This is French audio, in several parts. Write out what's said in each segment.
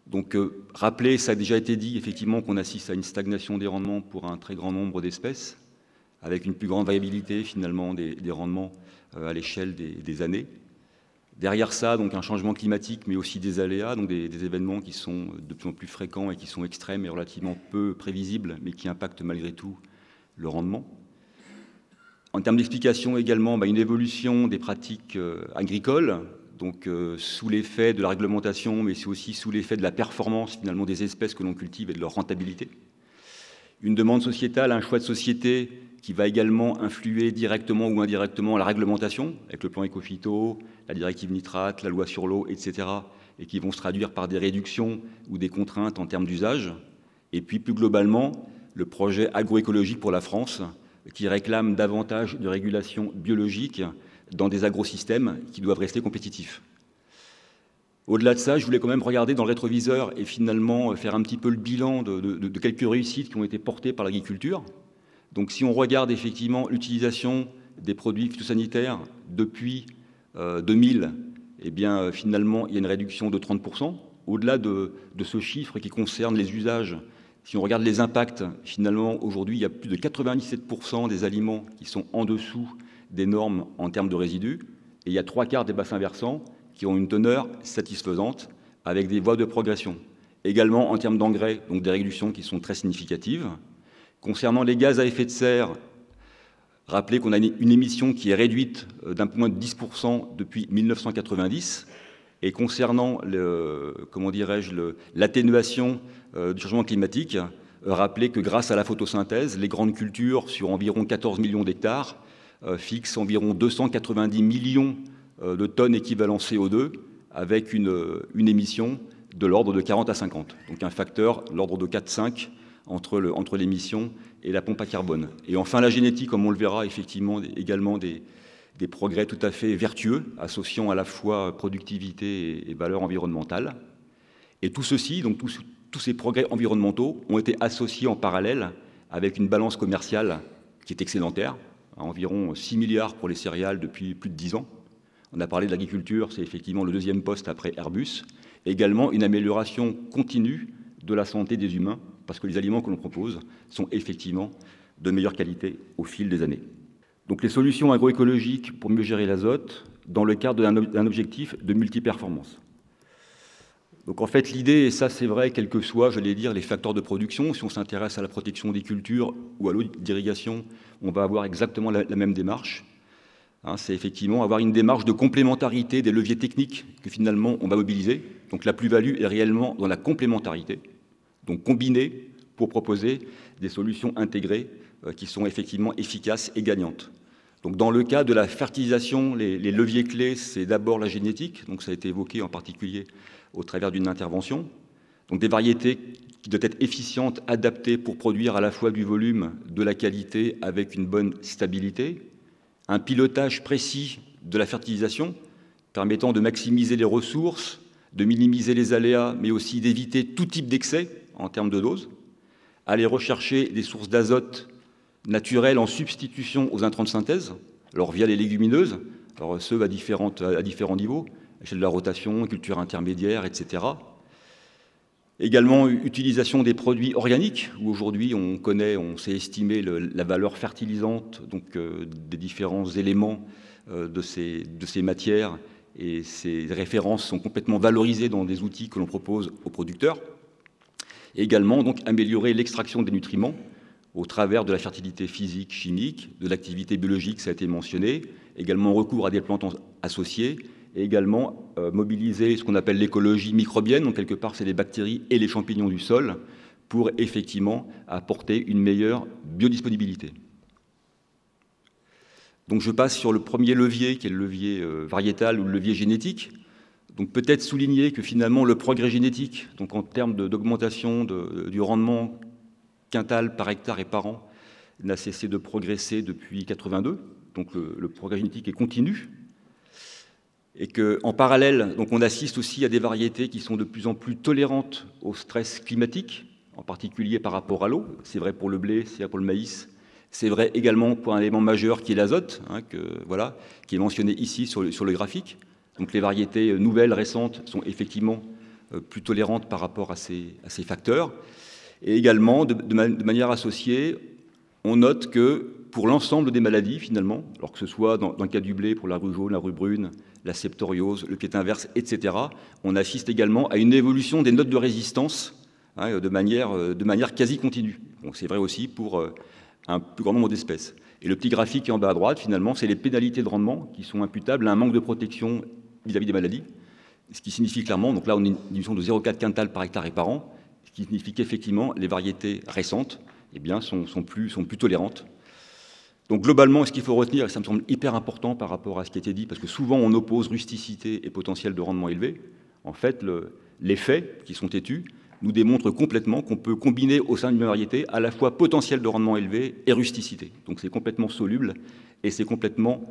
Donc, rappeler, ça a déjà été dit, effectivement, qu'on assiste à une stagnation des rendements pour un très grand nombre d'espèces, avec une plus grande variabilité, finalement, des rendements à l'échelle des années. Derrière ça, donc, un changement climatique, mais aussi des aléas, donc des événements qui sont de plus en plus fréquents et qui sont extrêmes et relativement peu prévisibles, mais qui impactent malgré tout le rendement. En termes d'explication également, une évolution des pratiques agricoles, donc sous l'effet de la réglementation, mais c'est aussi sous l'effet de la performance finalement des espèces que l'on cultive et de leur rentabilité. Une demande sociétale, un choix de société qui va également influer directement ou indirectement la réglementation, avec le plan éco-phyto, la directive nitrate, la loi sur l'eau, etc., et qui vont se traduire par des réductions ou des contraintes en termes d'usage. Et puis plus globalement, le projet agroécologique pour la France, qui réclame davantage de régulation biologique dans des agrosystèmes qui doivent rester compétitifs. Au-delà de ça, je voulais quand même regarder dans le rétroviseur et finalement faire un petit peu le bilan de quelques réussites qui ont été portées par l'agriculture. Donc si on regarde effectivement l'utilisation des produits phytosanitaires depuis 2000, eh bien finalement il y a une réduction de 30%. Au-delà de ce chiffre qui concerne les usages, si on regarde les impacts, finalement aujourd'hui il y a plus de 97% des aliments qui sont en dessous des normes en termes de résidus, et il y a 3/4 des bassins versants qui ont une teneur satisfaisante avec des voies de progression. Également en termes d'engrais, donc des réductions qui sont très significatives. Concernant les gaz à effet de serre, rappelez qu'on a une émission qui est réduite d'un peu moins de 10% depuis 1990. Et concernant l'atténuation du changement climatique, rappelez que grâce à la photosynthèse, les grandes cultures sur environ 14 millions d'hectares fixent environ 290 millions de tonnes équivalent CO2 avec une émission de l'ordre de 40 à 50. Donc un facteur, l'ordre de 4-5 entre l'émission et la pompe à carbone. Et enfin, la génétique, comme on le verra, effectivement, également des progrès tout à fait vertueux, associant à la fois productivité et valeur environnementale. Et tout ceci, donc tous ces progrès environnementaux, ont été associés en parallèle avec une balance commerciale qui est excédentaire, à environ 6 milliards pour les céréales depuis plus de 10 ans. On a parlé de l'agriculture, c'est effectivement le deuxième poste après Airbus. Et également une amélioration continue de la santé des humains, parce que les aliments que l'on propose sont effectivement de meilleure qualité au fil des années. Donc les solutions agroécologiques pour mieux gérer l'azote dans le cadre d'un objectif de multiperformance. Donc en fait l'idée, et ça c'est vrai, quels que soient, j'allais dire, les facteurs de production, si on s'intéresse à la protection des cultures ou à l'eau d'irrigation, on va avoir exactement la même démarche. C'est effectivement avoir une démarche de complémentarité des leviers techniques que finalement on va mobiliser. Donc la plus-value est réellement dans la complémentarité, donc combiner pour proposer des solutions intégrées qui sont effectivement efficaces et gagnantes. Donc dans le cas de la fertilisation, les leviers clés, c'est d'abord la génétique, donc ça a été évoqué en particulier au travers d'une intervention. Donc des variétés qui doivent être efficientes, adaptées pour produire à la fois du volume, de la qualité avec une bonne stabilité. Un pilotage précis de la fertilisation permettant de maximiser les ressources, de minimiser les aléas, mais aussi d'éviter tout type d'excès en termes de doses. Aller rechercher des sources d'azote naturelles en substitution aux intrants de synthèse, alors via les légumineuses, alors ceux à différents niveaux, à l'échelle de la rotation, culture intermédiaire, etc. Également, utilisation des produits organiques, où aujourd'hui on sait estimer la valeur fertilisante donc, des différents éléments de ces matières, et ces références sont complètement valorisées dans des outils que l'on propose aux producteurs. Et également, donc, améliorer l'extraction des nutriments au travers de la fertilité physique, chimique, de l'activité biologique, ça a été mentionné, également recours à des plantes associées, et également mobiliser ce qu'on appelle l'écologie microbienne, donc quelque part c'est les bactéries et les champignons du sol, pour effectivement apporter une meilleure biodisponibilité. Donc je passe sur le premier levier, qui est le levier variétal ou le levier génétique. Donc peut-être souligner que finalement le progrès génétique, donc en termes d'augmentation du rendement quintal par hectare et par an, n'a cessé de progresser depuis 1982. Donc le progrès génétique est continu. Et qu'en parallèle, donc on assiste aussi à des variétés qui sont de plus en plus tolérantes au stress climatique, en particulier par rapport à l'eau. C'est vrai pour le blé, c'est vrai pour le maïs. C'est vrai également pour un élément majeur qui est l'azote, qui est mentionné ici sur le graphique. Donc les variétés nouvelles, récentes, sont effectivement plus tolérante par rapport à ces facteurs. Et également, de manière associée, on note que pour l'ensemble des maladies, finalement, alors que ce soit dans le cas du blé, pour la rue jaune, la rue brune, la septoriose, le pied inverse, etc., on assiste également à une évolution des notes de résistance de manière quasi continue. Donc c'est vrai aussi pour un plus grand nombre d'espèces. Et le petit graphique qui est en bas à droite, finalement, c'est les pénalités de rendement qui sont imputables à un manque de protection vis-à-vis des maladies, ce qui signifie clairement, donc là on a une diminution de 0,4 quintal par hectare et par an, ce qui signifie qu'effectivement les variétés récentes eh bien, sont plus tolérantes. Donc globalement, ce qu'il faut retenir, et ça me semble hyper important par rapport à ce qui a été dit, parce que souvent on oppose rusticité et potentiel de rendement élevé, en fait les faits qui sont têtus nous démontrent complètement qu'on peut combiner au sein d'une variété à la fois potentiel de rendement élevé et rusticité. Donc c'est complètement soluble et c'est complètement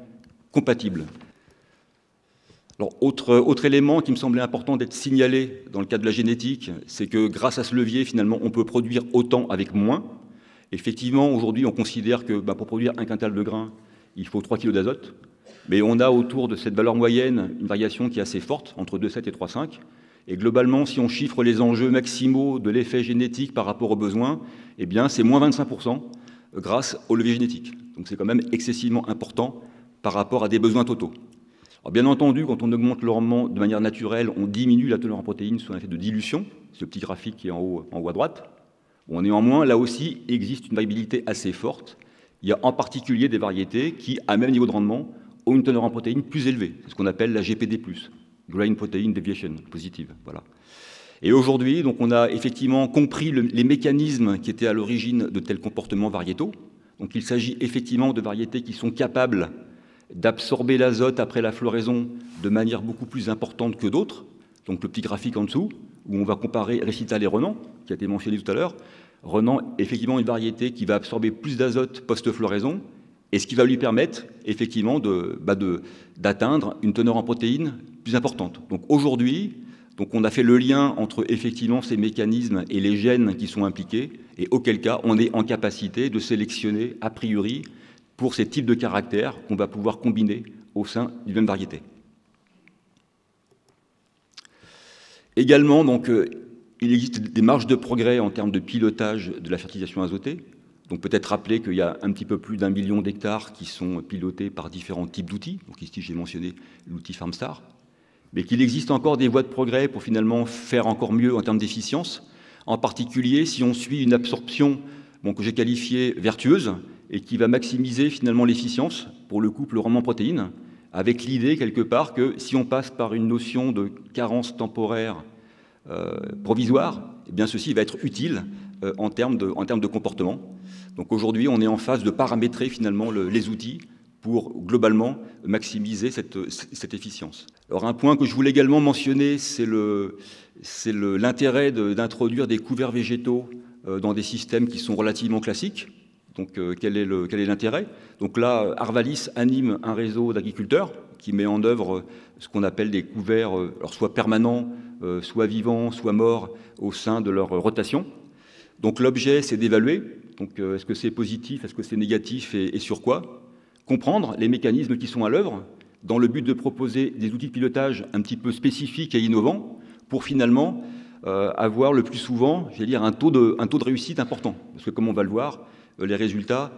compatible. Alors, autre élément qui me semblait important d'être signalé dans le cadre de la génétique, c'est que grâce à ce levier, finalement, on peut produire autant avec moins. Effectivement, aujourd'hui, on considère que pour produire 1 quintal de grains, il faut 3 kg d'azote. Mais on a autour de cette valeur moyenne une variation qui est assez forte, entre 2,7 et 3,5. Et globalement, si on chiffre les enjeux maximaux de l'effet génétique par rapport aux besoins, eh bien, c'est moins 25% grâce au levier génétique. Donc c'est quand même excessivement important par rapport à des besoins totaux. Alors, bien entendu, quand on augmente le rendement de manière naturelle, on diminue la teneur en protéines sous un effet de dilution, ce petit graphique qui est en haut à droite. Bon, néanmoins, là aussi, existe une variabilité assez forte. Il y a en particulier des variétés qui, à même niveau de rendement, ont une teneur en protéines plus élevée. C'est ce qu'on appelle la GPD+, Grain Protein Deviation, positive. Voilà. Et aujourd'hui, donc, on a effectivement compris les mécanismes qui étaient à l'origine de tels comportements variétaux. Donc, il s'agit effectivement de variétés qui sont capables d'absorber l'azote après la floraison de manière beaucoup plus importante que d'autres. Donc le petit graphique en dessous, où on va comparer récital et Renan, qui a été mentionné tout à l'heure. Renan est effectivement une variété qui va absorber plus d'azote post-floraison, et ce qui va lui permettre effectivement d'atteindre une teneur en protéines plus importante. Donc aujourd'hui, on a fait le lien entre effectivement ces mécanismes et les gènes qui sont impliqués, et auquel cas on est en capacité de sélectionner a priori pour ces types de caractères qu'on va pouvoir combiner au sein d'une même variété. Également, donc, il existe des marges de progrès en termes de pilotage de la fertilisation azotée. Donc peut-être rappeler qu'il y a un petit peu plus d'1 million d'hectares qui sont pilotés par différents types d'outils. Donc ici, j'ai mentionné l'outil FarmStar. Mais qu'il existe encore des voies de progrès pour finalement faire encore mieux en termes d'efficience. En particulier, si on suit une absorption que j'ai qualifiée vertueuse, et qui va maximiser finalement l'efficience pour le couple rendement-protéines, avec l'idée quelque part que si on passe par une notion de carence temporaire provisoire, eh bien ceci va être utile en termes de comportement. Donc aujourd'hui, on est en phase de paramétrer finalement les outils pour globalement maximiser cette efficience. Alors un point que je voulais également mentionner, c'est l'intérêt d'introduire des couverts végétaux dans des systèmes qui sont relativement classiques. Donc, quel est l'intérêt? Donc là, Arvalis anime un réseau d'agriculteurs qui met en œuvre ce qu'on appelle des couverts, alors soit permanents, soit vivants, soit morts, au sein de leur rotation. Donc l'objet, c'est d'évaluer. Donc, est-ce que c'est positif, est-ce que c'est négatif et sur quoi? Comprendre les mécanismes qui sont à l'œuvre dans le but de proposer des outils de pilotage un petit peu spécifiques et innovants pour finalement avoir le plus souvent, j'allais dire, un taux de réussite important. Parce que comme on va le voir, les résultats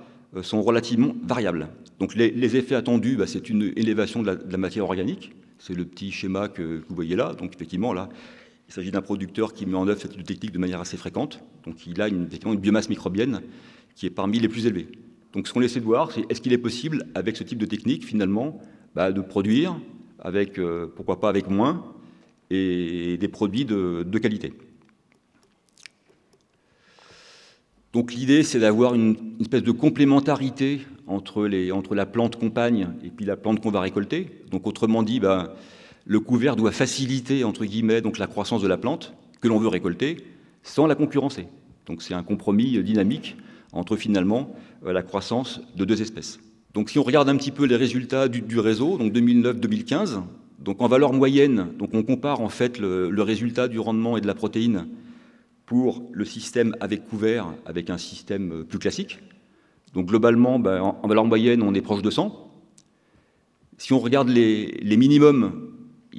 sont relativement variables. Donc les effets attendus, c'est une élévation de la matière organique. C'est le petit schéma que vous voyez là. Donc effectivement, là, il s'agit d'un producteur qui met en œuvre cette technique de manière assez fréquente. Donc il a effectivement une biomasse microbienne qui est parmi les plus élevées. Donc ce qu'on essaie de voir, c'est est-ce qu'il est possible, avec ce type de technique, finalement, de produire, avec, pourquoi pas avec moins, et des produits de qualité. Donc l'idée, c'est d'avoir une espèce de complémentarité entre la plante compagne et puis la plante qu'on va récolter. Donc autrement dit, le couvert doit faciliter, entre guillemets, donc la croissance de la plante que l'on veut récolter sans la concurrencer. Donc c'est un compromis dynamique entre finalement la croissance de deux espèces. Donc si on regarde un petit peu les résultats du réseau, donc 2009-2015, donc en valeur moyenne, donc on compare en fait le résultat du rendement et de la protéine pour le système avec couvert, avec un système plus classique. Donc globalement, en valeur moyenne, on est proche de 100. Si on regarde les minimums,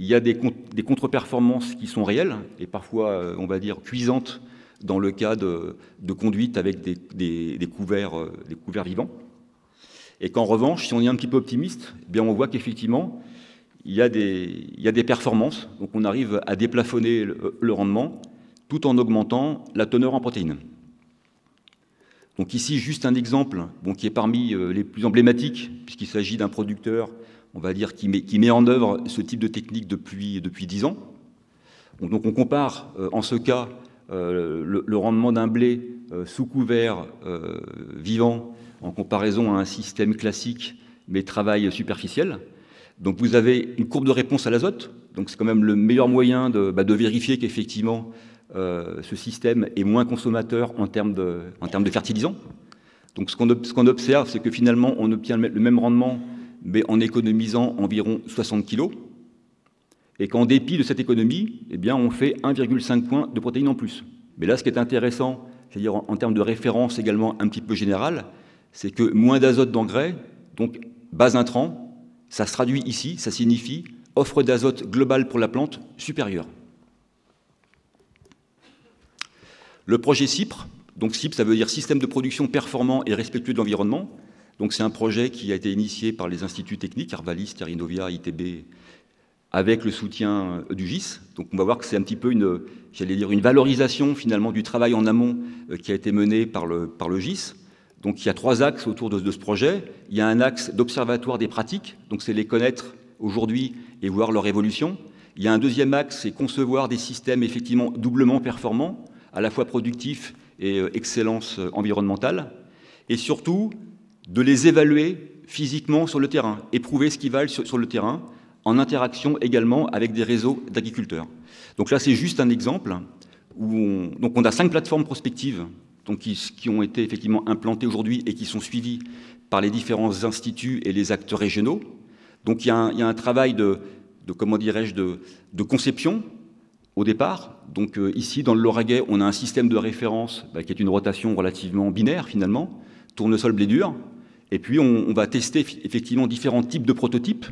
il y a des contre-performances qui sont réelles et parfois, on va dire, cuisantes dans le cas de conduite avec des couverts vivants. Et qu'en revanche, si on est un petit peu optimiste, eh bien on voit qu'effectivement, il y a des performances. Donc on arrive à déplafonner le rendement tout en augmentant la teneur en protéines. Donc ici, juste un exemple qui est parmi les plus emblématiques, puisqu'il s'agit d'un producteur, on va dire, qui met en œuvre ce type de technique depuis 10 ans. Donc on compare en ce cas le rendement d'un blé sous couvert vivant en comparaison à un système classique, mais travail superficiel. Donc vous avez une courbe de réponse à l'azote, donc c'est quand même le meilleur moyen de vérifier qu'effectivement ce système est moins consommateur en termes de fertilisants. Donc ce qu'on observe, c'est que finalement on obtient le même rendement, mais en économisant environ 60 kg, et qu'en dépit de cette économie, eh bien, on fait 1,5 point de protéines en plus. Mais là, ce qui est intéressant, c'est-à-dire en termes de référence également un petit peu générale, c'est que moins d'azote d'engrais, donc bas intrants, ça se traduit ici, ça signifie offre d'azote globale pour la plante supérieure. Le projet CIPRE, donc CIPRE, ça veut dire Système de production performant et respectueux de l'environnement. Donc c'est un projet qui a été initié par les instituts techniques, Arvalis, Terrinovia, ITB, avec le soutien du GIS. Donc on va voir que c'est un petit peu une valorisation finalement du travail en amont qui a été mené par le GIS. Donc il y a 3 axes autour de ce projet. Il y a un axe d'observatoire des pratiques, donc c'est les connaître aujourd'hui et voir leur évolution. Il y a un deuxième axe, c'est concevoir des systèmes effectivement doublement performants, à la fois productifs et excellence environnementale, et surtout de les évaluer physiquement sur le terrain, éprouver ce qu'ils valent sur le terrain, en interaction également avec des réseaux d'agriculteurs. Donc là, c'est juste un exemple où on a 5 plateformes prospectives donc qui ont été effectivement implantées aujourd'hui et qui sont suivies par les différents instituts et les acteurs régionaux. Donc il y a un travail de conception au départ. Donc ici, dans le Lauragais, on a un système de référence qui est une rotation relativement binaire finalement, tournesol blé dur. Et puis on va tester effectivement différents types de prototypes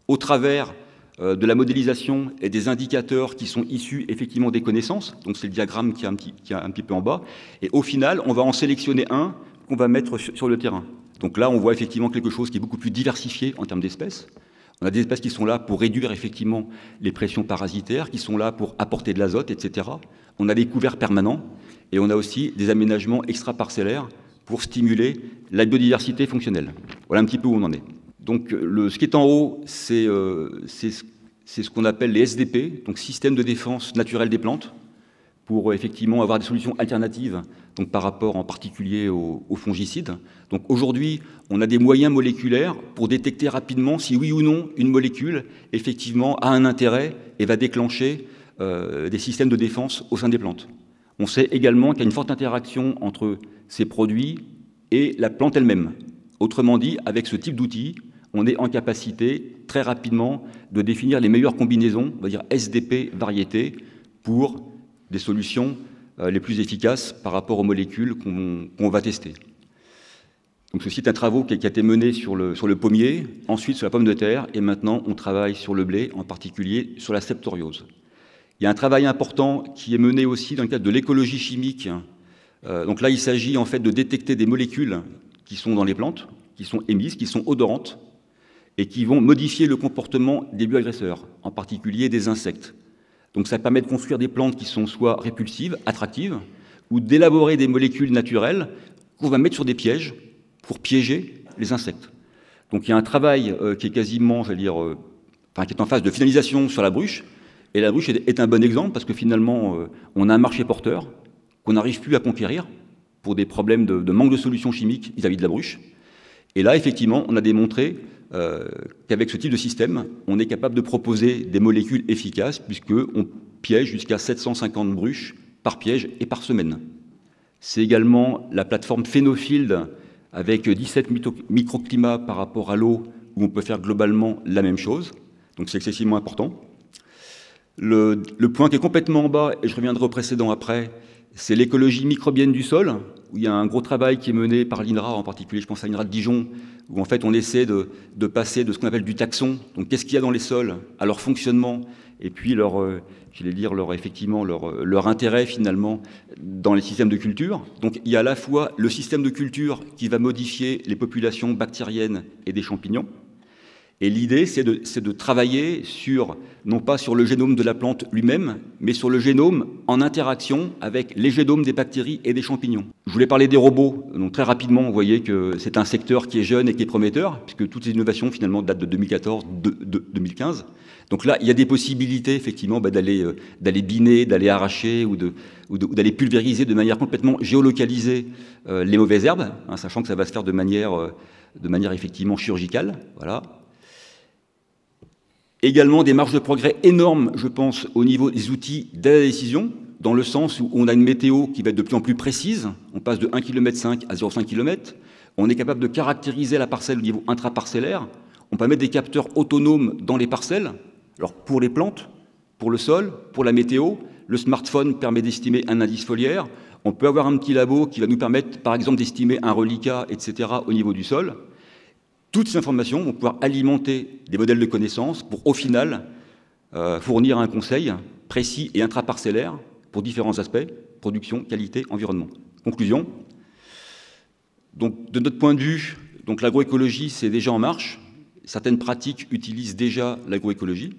au travers de la modélisation et des indicateurs qui sont issus effectivement des connaissances. Donc c'est le diagramme qui est un petit peu en bas. Et au final, on va en sélectionner un qu'on va mettre sur le terrain. Donc là, on voit effectivement quelque chose qui est beaucoup plus diversifié en termes d'espèces. On a des espèces qui sont là pour réduire effectivement les pressions parasitaires, qui sont là pour apporter de l'azote, etc. On a des couverts permanents et on a aussi des aménagements extra-parcellaires pour stimuler la biodiversité fonctionnelle. Voilà un petit peu où on en est. Donc ce qui est en haut, c'est ce qu'on appelle les SDP, donc système de défense naturelle des plantes, pour effectivement avoir des solutions alternatives donc par rapport en particulier aux fongicides. Donc aujourd'hui, on a des moyens moléculaires pour détecter rapidement si oui ou non une molécule effectivement a un intérêt et va déclencher des systèmes de défense au sein des plantes. On sait également qu'il y a une forte interaction entre ces produits et la plante elle-même. Autrement dit, avec ce type d'outils, on est en capacité très rapidement de définir les meilleures combinaisons, on va dire SDP variétés, pour des solutions les plus efficaces par rapport aux molécules qu'on va tester. Donc ceci est un travail qui a été mené sur le pommier, ensuite sur la pomme de terre, et maintenant on travaille sur le blé, en particulier sur la septoriose. Il y a un travail important qui est mené aussi dans le cadre de l'écologie chimique. Donc là, il s'agit en fait de détecter des molécules qui sont dans les plantes, qui sont émises, qui sont odorantes, et qui vont modifier le comportement des bioagresseurs, en particulier des insectes. Donc ça permet de construire des plantes qui sont soit répulsives, attractives, ou d'élaborer des molécules naturelles qu'on va mettre sur des pièges pour piéger les insectes. Donc il y a un travail qui est quasiment, qui est en phase de finalisation sur la bruche, et la bruche est un bon exemple parce que finalement, on a un marché porteur qu'on n'arrive plus à conquérir pour des problèmes de manque de solutions chimiques vis-à-vis de la bruche. Et là, effectivement, on a démontré qu'avec ce type de système, on est capable de proposer des molécules efficaces puisqu'on piège jusqu'à 750 bruches par piège et par semaine. C'est également la plateforme Phénofield avec 17 microclimats par rapport à l'eau où on peut faire globalement la même chose. Donc c'est excessivement important. Le point qui est complètement en bas, et je reviendrai au précédent après, C'est l'écologie microbienne du sol, où il y a un gros travail qui est mené par l'INRA, en particulier, je pense à l'INRA de Dijon, où en fait on essaie de passer de ce qu'on appelle du taxon, donc qu'est-ce qu'il y a dans les sols, à leur fonctionnement, et puis effectivement leur intérêt finalement dans les systèmes de culture. Donc il y a à la fois le système de culture qui va modifier les populations bactériennes et des champignons, et l'idée, c'est de travailler non pas sur le génome de la plante lui-même, mais sur le génome en interaction avec les génomes des bactéries et des champignons. Je voulais parler des robots. Donc très rapidement, vous voyez que c'est un secteur qui est jeune et qui est prometteur, puisque toutes ces innovations finalement datent de 2014, 2015. Donc là, il y a des possibilités effectivement d'aller biner, d'aller arracher ou d'aller pulvériser de manière complètement géolocalisée les mauvaises herbes, hein, sachant que ça va se faire de manière effectivement chirurgicale. Voilà. Également des marges de progrès énormes, je pense, au niveau des outils d'aide à la décision, dans le sens où on a une météo qui va être de plus en plus précise. On passe de 1,5 km à 0,5 km. On est capable de caractériser la parcelle au niveau intraparcellaire. On peut mettre des capteurs autonomes dans les parcelles. Alors pour les plantes, pour le sol, pour la météo, le smartphone permet d'estimer un indice foliaire. On peut avoir un petit labo qui va nous permettre, par exemple, d'estimer un reliquat, etc., au niveau du sol. Toutes ces informations vont pouvoir alimenter des modèles de connaissances pour, au final, fournir un conseil précis et intraparcellaire pour différents aspects, production, qualité, environnement. Conclusion. Donc, de notre point de vue, l'agroécologie, c'est déjà en marche. Certaines pratiques utilisent déjà l'agroécologie.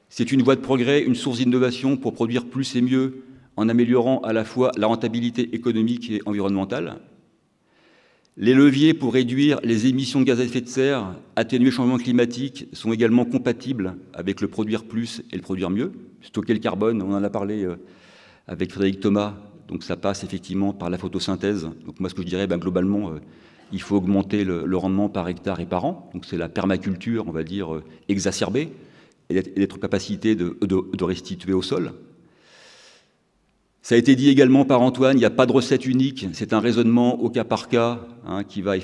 C'est une voie de progrès, une source d'innovation pour produire plus et mieux en améliorant à la fois la rentabilité économique et environnementale. Les leviers pour réduire les émissions de gaz à effet de serre, atténuer le changement climatique, sont également compatibles avec le produire plus et le produire mieux. Stocker le carbone, on en a parlé avec Frédéric Thomas, donc ça passe effectivement par la photosynthèse. Donc moi, ce que je dirais, globalement, il faut augmenter le rendement par hectare et par an. Donc c'est la permaculture, on va dire, exacerbée, et d'être capacité de restituer au sol. Ça a été dit également par Antoine, il n'y a pas de recette unique, c'est un raisonnement au cas par cas, hein, qui va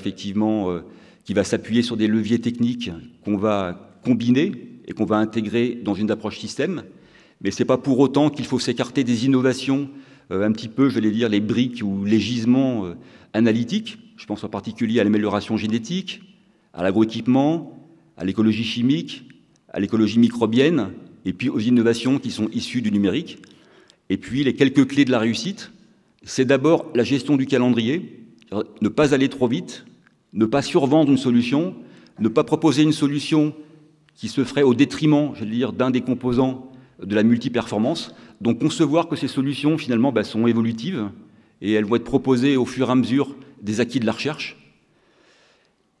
s'appuyer sur des leviers techniques qu'on va combiner et qu'on va intégrer dans une approche système. Mais ce n'est pas pour autant qu'il faut s'écarter des innovations, un petit peu, je vais dire, les briques ou les gisements analytiques. Je pense en particulier à l'amélioration génétique, à l'agroéquipement, à l'écologie chimique, à l'écologie microbienne, et puis aux innovations qui sont issues du numérique. Et puis, les quelques clés de la réussite, c'est d'abord la gestion du calendrier, ne pas aller trop vite, ne pas survendre une solution, ne pas proposer une solution qui se ferait au détriment, je veux dire, d'un des composants de la multiperformance. Donc, concevoir que ces solutions, finalement, sont évolutives et elles vont être proposées au fur et à mesure des acquis de la recherche.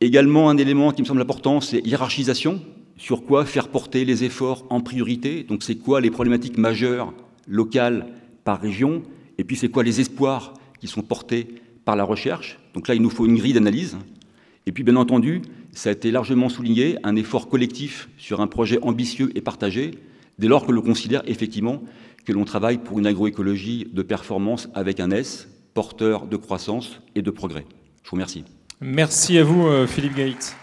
Également, un élément qui me semble important, c'est hiérarchisation. Sur quoi faire porter les efforts en priorité? Donc, c'est quoi les problématiques majeures locales par région, et puis c'est quoi les espoirs qui sont portés par la recherche. Donc là, il nous faut une grille d'analyse. Et puis, bien entendu, ça a été largement souligné, un effort collectif sur un projet ambitieux et partagé, dès lors que l'on considère effectivement que l'on travaille pour une agroécologie de performance avec un S, porteur de croissance et de progrès. Je vous remercie. Merci à vous, Philippe Gaït.